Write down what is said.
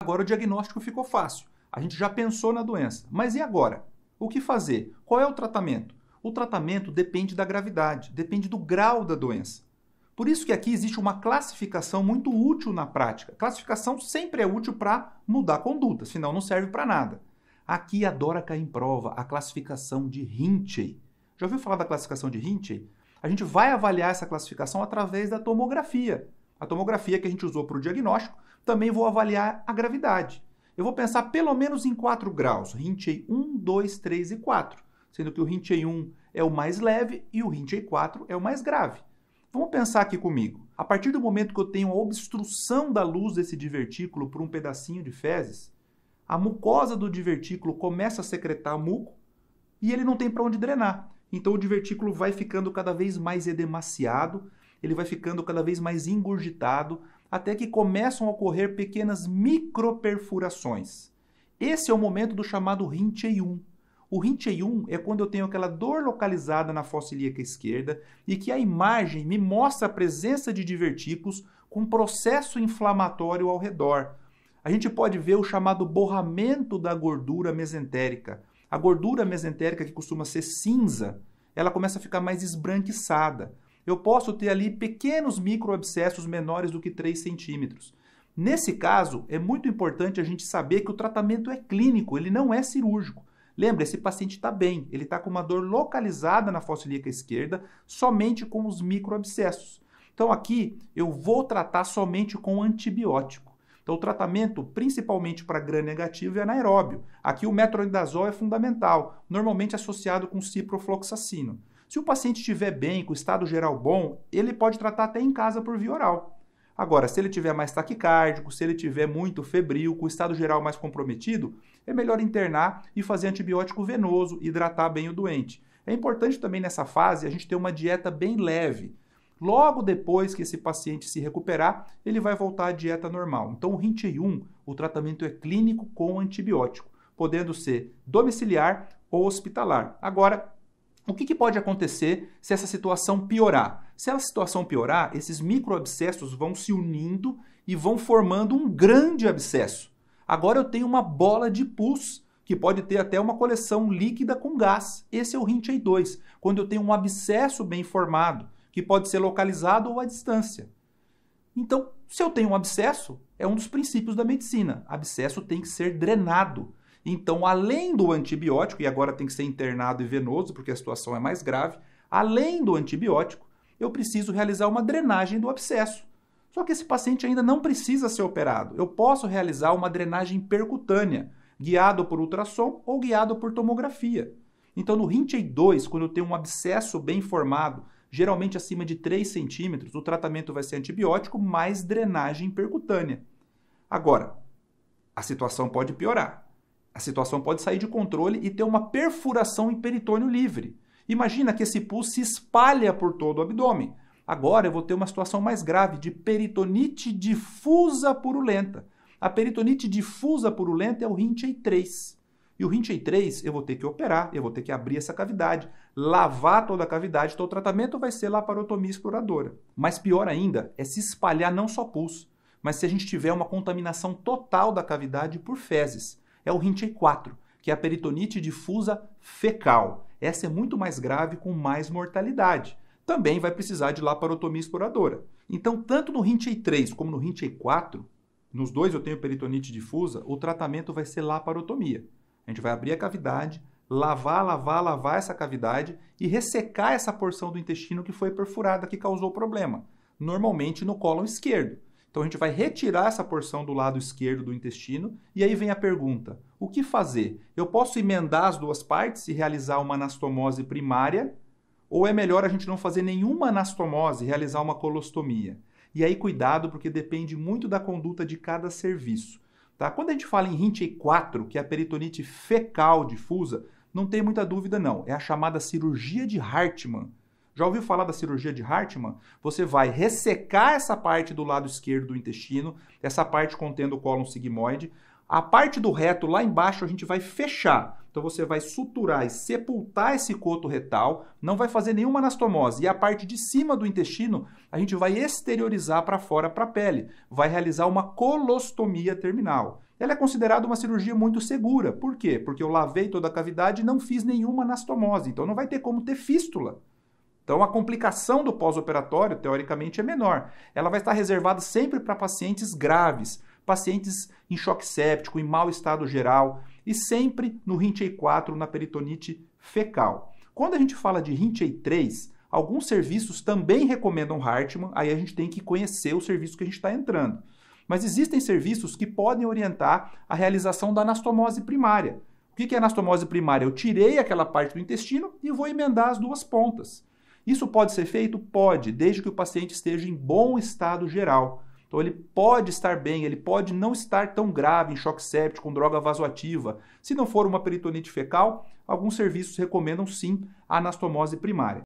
Agora o diagnóstico ficou fácil. A gente já pensou na doença. Mas e agora? O que fazer? Qual é o tratamento? O tratamento depende da gravidade, depende do grau da doença. Por isso que aqui existe uma classificação muito útil na prática. Classificação sempre é útil para mudar a conduta, senão não serve para nada. Aqui adora cair em prova a classificação de Hinchey. Já ouviu falar da classificação de Hinchey? A gente vai avaliar essa classificação através da tomografia. A tomografia que a gente usou para o diagnóstico, também vou avaliar a gravidade. Eu vou pensar pelo menos em 4 graus, Hinchey 1, 2, 3 e 4, sendo que o Hinchey 1 é o mais leve e o Hinchey 4 é o mais grave. Vamos pensar aqui comigo. A partir do momento que eu tenho a obstrução da luz desse divertículo por um pedacinho de fezes, a mucosa do divertículo começa a secretar muco e ele não tem para onde drenar. Então o divertículo vai ficando cada vez mais edemaciado, ele vai ficando cada vez mais engurgitado, até que começam a ocorrer pequenas microperfurações. Esse é o momento do chamado Hinchey 1. O Hinchey 1 é quando eu tenho aquela dor localizada na fossa ilíaca esquerda e que a imagem me mostra a presença de divertículos com processo inflamatório ao redor. A gente pode ver o chamado borramento da gordura mesentérica. A gordura mesentérica, que costuma ser cinza, ela começa a ficar mais esbranquiçada. Eu posso ter ali pequenos microabscessos menores do que 3 centímetros. Nesse caso, é muito importante a gente saber que o tratamento é clínico, ele não é cirúrgico. Lembra, esse paciente está bem, ele está com uma dor localizada na fossa ilíaca esquerda, somente com os microabscessos. Então aqui eu vou tratar somente com antibiótico. Então o tratamento, principalmente para Gram negativo, é anaeróbio. Aqui o metronidazol é fundamental, normalmente associado com ciprofloxacino. Se o paciente estiver bem, com o estado geral bom, ele pode tratar até em casa por via oral. Agora, se ele estiver mais taquicárdico, se ele estiver muito febril, com o estado geral mais comprometido, é melhor internar e fazer antibiótico venoso, hidratar bem o doente. É importante também nessa fase a gente ter uma dieta bem leve. Logo depois que esse paciente se recuperar, ele vai voltar à dieta normal. Então, o Hinchey 1, o tratamento é clínico com antibiótico, podendo ser domiciliar ou hospitalar. Agora, o que pode acontecer se essa situação piorar? Se a situação piorar, esses microabscessos vão se unindo e vão formando um grande abscesso. Agora eu tenho uma bola de pus, que pode ter até uma coleção líquida com gás. Esse é o Hinchey 2, quando eu tenho um abscesso bem formado, que pode ser localizado ou à distância. Então, se eu tenho um abscesso, é um dos princípios da medicina. Abscesso tem que ser drenado. Então, além do antibiótico, e agora tem que ser internado e venoso, porque a situação é mais grave, além do antibiótico, eu preciso realizar uma drenagem do abscesso. Só que esse paciente ainda não precisa ser operado. Eu posso realizar uma drenagem percutânea, guiado por ultrassom ou guiado por tomografia. Então, no Hinchey 2, quando eu tenho um abscesso bem formado, geralmente acima de 3 centímetros, o tratamento vai ser antibiótico mais drenagem percutânea. Agora, a situação pode piorar. A situação pode sair de controle e ter uma perfuração em peritônio livre. Imagina que esse pus se espalha por todo o abdômen. Agora eu vou ter uma situação mais grave de peritonite difusa purulenta. A peritonite difusa purulenta é o Hinchey 3. E o Hinchey 3 eu vou ter que operar, eu vou ter que abrir essa cavidade, lavar toda a cavidade, então o tratamento vai ser laparotomia exploradora. Mas pior ainda é se espalhar não só pus, mas se a gente tiver uma contaminação total da cavidade por fezes. É o Hinchey 4, que é a peritonite difusa fecal. Essa é muito mais grave, com mais mortalidade. Também vai precisar de laparotomia exploradora. Então, tanto no Hinchey 3 como no Hinchey 4, nos dois eu tenho peritonite difusa, o tratamento vai ser laparotomia. A gente vai abrir a cavidade, lavar essa cavidade e ressecar essa porção do intestino que foi perfurada, que causou o problema. Normalmente no cólon esquerdo. Então, a gente vai retirar essa porção do lado esquerdo do intestino e aí vem a pergunta, o que fazer? Eu posso emendar as duas partes e realizar uma anastomose primária ou é melhor a gente não fazer nenhuma anastomose e realizar uma colostomia? E aí, cuidado, porque depende muito da conduta de cada serviço. Tá? Quando a gente fala em Hinchey 4, que é a peritonite fecal difusa, não tem muita dúvida não, é a chamada cirurgia de Hartmann. Já ouviu falar da cirurgia de Hartmann? Você vai ressecar essa parte do lado esquerdo do intestino, essa parte contendo o cólon sigmoide. A parte do reto lá embaixo a gente vai fechar. Então você vai suturar e sepultar esse coto retal, não vai fazer nenhuma anastomose. E a parte de cima do intestino a gente vai exteriorizar para fora para a pele. Vai realizar uma colostomia terminal. ela é considerada uma cirurgia muito segura. Por quê? Porque eu lavei toda a cavidade e não fiz nenhuma anastomose, então não vai ter como ter fístula. Então a complicação do pós-operatório, teoricamente, é menor. Ela vai estar reservada sempre para pacientes graves, pacientes em choque séptico, em mau estado geral e sempre no Rinchey 4, na peritonite fecal. Quando a gente fala de Rinchey 3, alguns serviços também recomendam Hartmann, aí a gente tem que conhecer o serviço que a gente está entrando. Mas existem serviços que podem orientar a realização da anastomose primária. O que é anastomose primária? Eu tirei aquela parte do intestino e vou emendar as duas pontas. Isso pode ser feito? Pode, desde que o paciente esteja em bom estado geral. Então ele pode estar bem, ele pode não estar tão grave em choque séptico, com droga vasoativa. Se não for uma peritonite fecal, alguns serviços recomendam sim a anastomose primária.